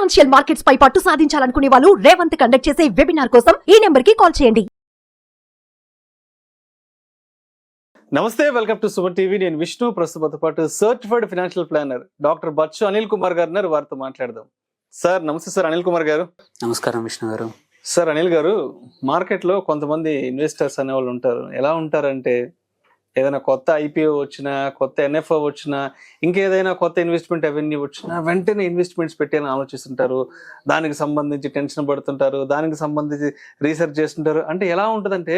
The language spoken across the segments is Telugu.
ఫైనాన్షియల్ మార్కెట్స్ పై పట్టు సాధించాలనుకునే వాళ్ళు రేవంత్ కండక్ట్ చేసే వెబినార్ కోసం ఈ నెంబర్ కి కాల్ చేయండి. నమస్తే, వెల్కమ్ టు సుమన్ టీవీ. నేను విష్ణు. ప్రస్తుతంతో పాటు certified financial planner doctor Bachchu Anil Kumar garu ఉన్నారు. వారితో మాట్లాడదాం. సార్ నమస్తే. సార్ అనిల్ కుమార్ గారు. నమస్కారం విష్ణు గారు. సార్ అనిల్ గారు, మార్కెట్లో కొంతమంది ఇన్వెస్టర్స్ అనేవాళ్ళు ఉంటారు. ఎలా ఉంటారంటే ఏదైనా కొత్త ఐపీఓ వచ్చినా, కొత్త ఎన్ఎఫ్ఓ వచ్చినా, ఇంకేదైనా కొత్త ఇన్వెస్ట్మెంట్ అవెన్యూ వచ్చినా వెంటనే ఇన్వెస్ట్మెంట్స్ పెట్టాలని ఆలోచిస్తుంటారు. దానికి సంబంధించి టెన్షన్ పడుతుంటారు, దానికి సంబంధించి రీసెర్చ్ చేస్తుంటారు. అంటే ఎలా ఉంటుందంటే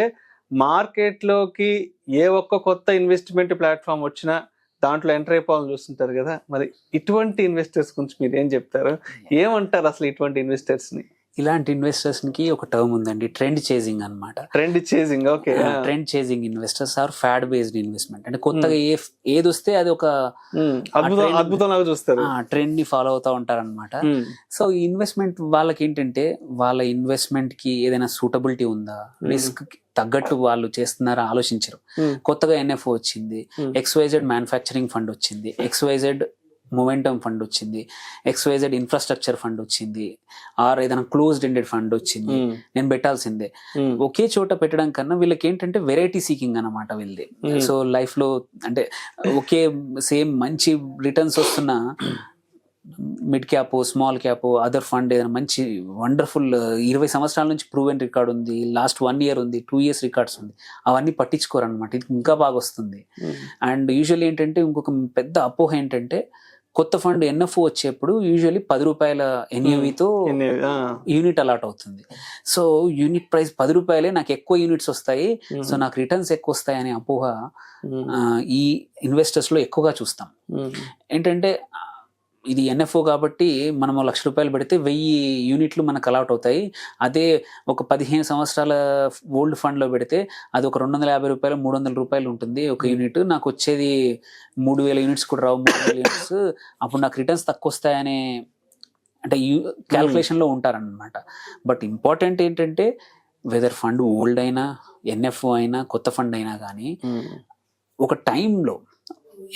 మార్కెట్లోకి ఏ ఒక్క కొత్త ఇన్వెస్ట్మెంట్ ప్లాట్ఫామ్ వచ్చినా దాంట్లో ఎంటర్ అయిపోవాలని చూస్తుంటారు కదా. మరి ఇటువంటి ఇన్వెస్టర్స్ గురించి మీరు ఏం చెప్తారు? ఏమంటారు అసలు ఇటువంటి ఇన్వెస్టర్స్ని? ఇలాంటి ఇన్వెస్టర్స్ కి ఒక టర్మ్ ఉందండి, ట్రెండ్ చేజింగ్ అన్నమాట. Trend chasing. Okay. Trend chasing investors or fad based investment. అంటే కొత్తగా ఏది వస్తే అది ఒక అద్భుతంగా చూస్తారు, ట్రెండ్ ని ఫాలో అవుతా ఉంటారు అనమాట. సో ఈ ఇన్వెస్ట్మెంట్ వాళ్ళకి ఏంటంటే వాళ్ళ ఇన్వెస్ట్మెంట్ కి ఏదైనా సూటబిలిటీ ఉందా, రిస్క్ తగ్గట్టు వాళ్ళు చేస్తున్నారా ఆలోచించరు. కొత్తగా ఎన్ఎఫ్ఓ వచ్చింది, ఎక్స్వైజెడ్ మ్యానుఫ్యాక్చరింగ్ ఫండ్ వచ్చింది, ఎక్స్వైజెడ్ మొమెంటమ్ ఫండ్ వచ్చింది, ఎక్స్వైజెడ్ ఇన్ఫ్రాస్ట్రక్చర్ ఫండ్ వచ్చింది, ఆర్ ఏదైనా క్లోజ్డ్ ఎండెడ్ ఫండ్ వచ్చింది, నేను పెట్టాల్సిందే. ఒకే చోట పెట్టడం కన్నా వీళ్ళకి ఏంటంటే వెరైటీ సీకింగ్ అనమాట వీళ్ళది. సో లైఫ్ లో అంటే ఒకే సేమ్ మంచి రిటర్న్స్ వస్తున్న mid cap, small cap, other fund ఏదైనా మంచి వండర్ఫుల్ 20 సంవత్సరాల నుంచి ప్రూవెన్ రికార్డ్ ఉంది, లాస్ట్ 1 year ఉంది, 2 years రికార్డ్స్ ఉంది, అవన్నీ పట్టించుకోరు అనమాట. ఇది ఇంకా బాగా వస్తుంది. అండ్ యూజువల్లీ ఏంటంటే ఇంకొక పెద్ద అపోహ ఏంటంటే కొత్త ఫండ్ ఎన్ఎఫ్ఓ వచ్చేప్పుడు యూజువల్లీ ₹10 ఎన్ఏవితో యూనిట్ అలాట్ అవుతుంది. సో యూనిట్ ప్రైస్ ₹10, నాకు ఎక్కువ యూనిట్స్ వస్తాయి, సో నాకు రిటర్న్స్ ఎక్కువ వస్తాయి అనే అపోహ ఈ ఇన్వెస్టర్స్ లో ఎక్కువగా చూస్తాం. ఏంటంటే ఇది ఎన్ఎఫ్ఓ కాబట్టి మనం ₹1,00,000 పెడితే 1000 యూనిట్లు మనకు అలాట్ అవుతాయి. అదే ఒక 15 సంవత్సరాల ఓల్డ్ ఫండ్ లో పెడితే అది ఒక ₹250, ₹300 ఉంటుంది ఒక యూనిట్. నాకు వచ్చేది 3000 యూనిట్స్ కూడా రావు, 3000 యూనిట్స్. అప్పుడు నాకు రిటర్న్స్ తక్కువ వస్తాయనే అంటే క్యాల్కులేషన్ లో ఉంటారనమాట. బట్ ఇంపార్టెంట్ ఏంటంటే వెదర్ ఫండ్ ఓల్డ్ అయినా, ఎన్ఎఫ్ఓ అయినా, కొత్త ఫండ్ అయినా కానీ ఒక టైంలో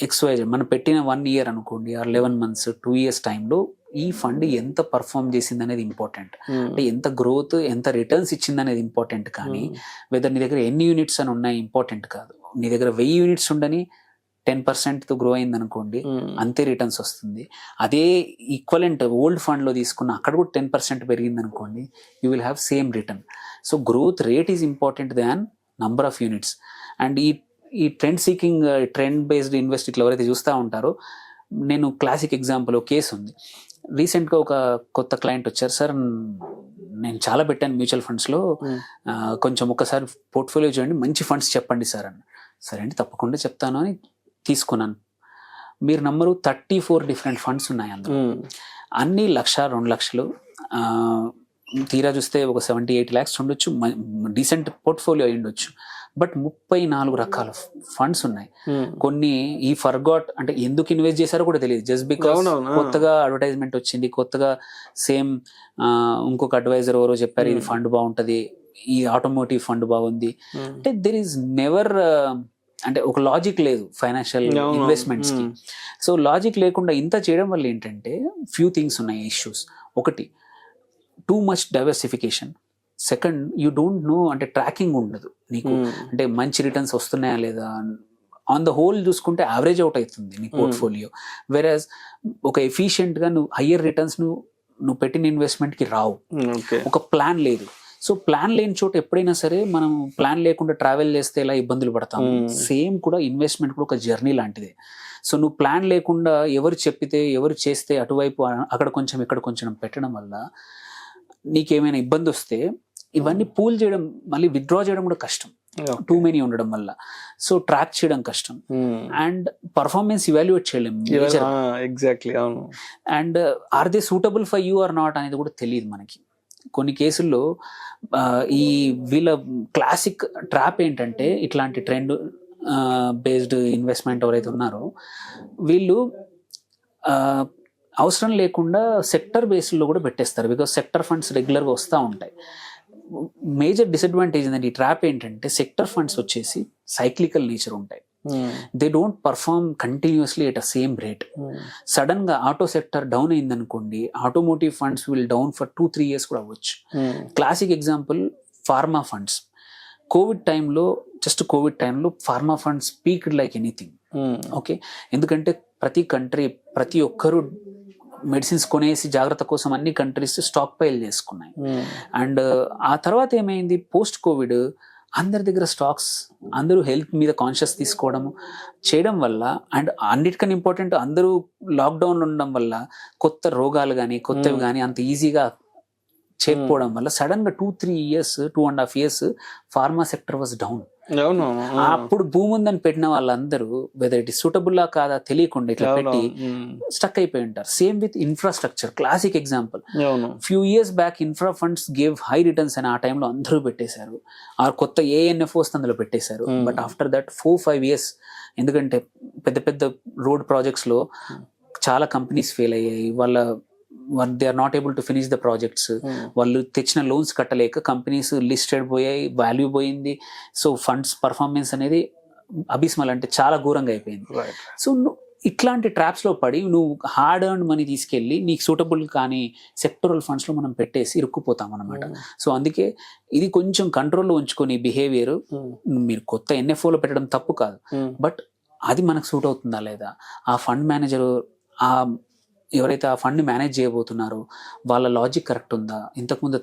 ఎక్స్వైజెడ్ మనం పెట్టిన 1 year అనుకోండి, ఆర్ 11 months, 2 years టైంలో ఈ ఫండ్ ఎంత పర్ఫామ్ చేసింది అనేది ఇంపార్టెంట్. అంటే ఎంత గ్రోత్, ఎంత రిటర్న్స్ ఇచ్చింది అనేది ఇంపార్టెంట్. కానీ వెదర్ నీ దగ్గర ఎన్ని యూనిట్స్ అని ఉన్నాయి ఇంపార్టెంట్ కాదు. నీ దగ్గర 1000 యూనిట్స్ ఉండని 10%తో గ్రో అయింది అనుకోండి, అంతే రిటర్న్స్ వస్తుంది. అదే ఈక్వలెంట్ ఓల్డ్ ఫండ్ లో తీసుకున్న అక్కడ కూడా 10% పెరిగింది అనుకోండి, you will have same return. So growth rate is important than number of units. And ఈ ట్రెండ్ సీకింగ్, ట్రెండ్ బేస్డ్ ఇన్వెస్టిట్లు ఎవరైతే చూస్తూ ఉంటారో, నేను క్లాసిక్ ఎగ్జాంపుల్ ఒక కేసు ఉంది. రీసెంట్గా ఒక కొత్త క్లయింట్ వచ్చారు. సార్ నేను చాలా పెట్టాను మ్యూచువల్ ఫండ్స్లో, కొంచెం ఒకసారి పోర్ట్ఫోలియో చూడండి, మంచి ఫండ్స్ చెప్పండి సార్ అన్న. సరే అండి, తప్పకుండా చెప్తాను అని తీసుకున్నాను. మీరు నమ్మరు, 34 డిఫరెంట్ ఫండ్స్ ఉన్నాయి అందులో. అన్ని 1,00,000, 2,00,000. తీరా చూస్తే ఒక 70-80 lakhs ఉండొచ్చు, డీసెంట్ పోర్ట్ఫోలియో అయి ఉండొచ్చు. బట్ 34 రకాల ఫండ్స్ ఉన్నాయి. కొన్ని ఈ ఫర్గాట్ అంటే ఎందుకు ఇన్వెస్ట్ చేశారో కూడా తెలియదు, జస్ట్ బికాస్ కొత్తగా అడ్వర్టైజ్మెంట్ వచ్చింది, కొత్తగా సేమ్ ఇంకొక అడ్వైజర్ ఎవరో చెప్పారు ఇది ఫండ్ బాగుంటది, ఈ ఆటోమోటివ్ ఫండ్ బాగుంది. అంటే దెర్ ఈస్ నెవర్ అంటే ఒక లాజిక్ లేదు ఫైనాన్షియల్ ఇన్వెస్ట్మెంట్స్ కి. సో లాజిక్ లేకుండా ఇంత చేయడం వల్ల ఏంటంటే ఫ్యూ థింగ్స్ ఉన్నాయి ఇష్యూస్. ఒకటి, too much diversification. Second, you don't know, అంటే ట్రాకింగ్ ఉండదు నీకు. అంటే మంచి రిటర్న్స్ వస్తున్నాయా లేదా, ఆన్ ద హోల్ చూసుకుంటే యావరేజ్ అవుట్ అవుతుంది నీ పోర్ట్ఫోలియో. వెరాజ్ ఒక ఎఫిషియెంట్గా నువ్వు హయ్యర్ రిటర్న్స్ నువ్వు పెట్టిన ఇన్వెస్ట్మెంట్కి రావు. ఒక ప్లాన్ లేదు. సో ప్లాన్ లేని చోట ఎప్పుడైనా సరే మనం ప్లాన్ లేకుండా ట్రావెల్ చేస్తే ఎలా ఇబ్బందులు పడతాం, సేమ్ కూడా ఇన్వెస్ట్మెంట్ కూడా ఒక జర్నీ లాంటిదే. సో నువ్వు ప్లాన్ లేకుండా ఎవరు చెప్పితే, ఎవరు చేస్తే అటువైపు అక్కడ కొంచెం ఇక్కడ కొంచెం పెట్టడం వల్ల నీకేమైనా ఇబ్బంది వస్తే ఇవన్నీ పూల్ చేయడం, మళ్ళీ విత్డ్రా చేయడం కూడా కష్టం, టూ మెనీ ఉండడం వల్ల. సో ట్రాక్ చేయడం కష్టం, అండ్ పర్ఫార్మెన్స్ ఇవాల్యుయేట్ చేయలేము. Exactly. And are they suitable for you or not అనేది కూడా తెలియదు మనకి. కొన్ని కేసుల్లో ఈ వీళ్ళ క్లాసిక్ ట్రాప్ ఏంటంటే, ఇట్లాంటి ట్రెండ్ బేస్డ్ ఇన్వెస్ట్మెంట్ ఎవరైతే ఉన్నారో వీళ్ళు అవసరం లేకుండా సెక్టర్ బేస్లో కూడా పెట్టేస్తారు. బికాస్ సెక్టర్ ఫండ్స్ రెగ్యులర్గా వస్తూ ఉంటాయి. మేజర్ డిసడ్వాంటేజ్ ఏంటంటే ఈ ట్రాప్ ఏంటంటే, సెక్టర్ ఫండ్స్ వచ్చేసి సైక్లికల్ నేచర్ ఉంటాయి. They don't perform continuously at a same rate. Sudden గా ఆటో సెక్టర్ డౌన్ అయింది అనుకోండి, automotive funds will down for 2-3 years కూడా అవ్వచ్చు. Classic example pharma funds. Covid టైంలో pharma funds peaked like anything. Okay, ఎందుకంటే ప్రతి ఒక్కరు మెడిసిన్స్ కొనేసి జాగ్రత్త కోసం అన్ని కంట్రీస్ స్టాక్ పైల్ చేసుకున్నాయి. అండ్ ఆ తర్వాత ఏమైంది, పోస్ట్ కోవిడ్ అందరి దగ్గర స్టాక్స్, అందరూ హెల్త్ మీద కాన్షియస్ తీసుకోవడం చేయడం వల్ల, అండ్ అన్నిటికన్నా ఇంపార్టెంట్ అందరూ లాక్డౌన్లో ఉండడం వల్ల కొత్త రోగాలు కానీ కొత్తవి కానీ అంత ఈజీగా చేరుకోవడం వల్ల సడన్ గా 2.5 years pharma sector was down. అప్పుడు భూమి ఉందని పెట్టిన వాళ్ళందరూ వెదర్ ఇట్ ఇస్ సూటబుల్లా కాదా తెలియకుండా ఇట్లా పెట్టి స్టక్ అయిపోయి ఉంటారు. Same with infrastructure, classic example. Few years back infra funds gave high returns అని ఆ టైంలో అందరూ పెట్టేశారు. ఆ కొత్త ఏఎన్ఎఫ్ వస్తే అందులో పెట్టేశారు. బట్ ఆఫ్టర్ దట్ 4-5 years, ఎందుకంటే పెద్ద పెద్ద రోడ్ ప్రాజెక్ట్స్ లో చాలా కంపెనీస్ ఫెయిల్ అయ్యాయి. They are not able to finish the projects. వాళ్ళు తెచ్చిన లోన్స్ కట్టలేక కంపెనీస్ లిస్టెడ్ పోయాయి, వాల్యూ పోయింది. సో ఫండ్స్ పర్ఫార్మెన్స్ అనేది అబిస్మల్, అంటే చాలా ఘోరంగా అయిపోయింది. సో ఇట్లాంటి ట్రాప్స్ లో పడి నువ్వు హార్డ్ ఎర్న్డ్ మనీ తీసుకెళ్ళి నీకు సూటబుల్ కానీ సెక్టరల్ ఫండ్స్ లో మనం పెట్టేసి ఇరుక్కుపోతాం అనమాట. సో అందుకే ఇది కొంచెం కంట్రోల్లో ఉంచుకొని బిహేవియర్, మీరు కొత్త ఎన్ఎఫ్ఓలో పెట్టడం తప్పు కాదు, బట్ అది మనకు సూట్ అవుతుందా లేదా, ఆ ఫండ్ మేనేజర్ ఎవరైతే ఆ ఫండ్ మేనేజ్ చేయబోతున్నారో వాళ్ళ లాజిక్ కరెక్ట్ ఉందా, ఇంతకుముందు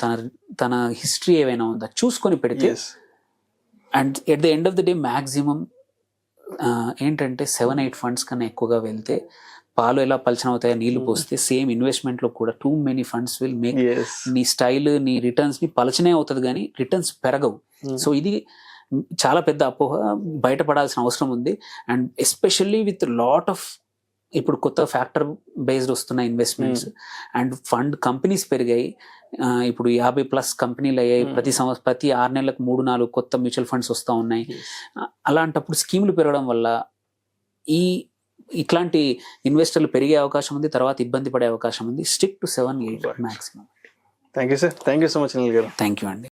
తన హిస్టరీ ఏమైనా ఉందా చూసుకొని పెడితే, and at the end of the day maximum ఏంటంటే 7-8 ఫండ్స్ కన్నా ఎక్కువగా వెళ్తే పాలు ఎలా పలచన అవుతాయో నీళ్లు పోస్తే సేమ్ ఇన్వెస్ట్మెంట్ లో కూడా too many funds will make నీ స్టైల్, నీ రిటర్న్స్ ని పలచనే అవుతుంది కానీ రిటర్న్స్ పెరగవు. సో ఇది చాలా పెద్ద అపోహ, బయటపడాల్సిన అవసరం ఉంది. And especially with lot of ఇప్పుడు కొత్త ఫ్యాక్టర్ బేస్డ్ వస్తున్న ఇన్వెస్ట్మెంట్స్ అండ్ ఫండ్ కంపెనీస్ పెరిగాయి. ఇప్పుడు 50+ కంపెనీలు అయ్యాయి. ప్రతి 6 నెలలకు 3-4 కొత్త మ్యూచువల్ ఫండ్స్ వస్తూ ఉన్నాయి. అలాంటప్పుడు స్కీములు పెరగడం వల్ల ఇట్లాంటి ఇన్వెస్టర్లు పెరిగే అవకాశం ఉంది, తర్వాత ఇబ్బంది పడే అవకాశం ఉంది. Stick to 7-8 maximum. Thank you sir, thank you so much Anil గారు. థ్యాంక్ యూ అండి.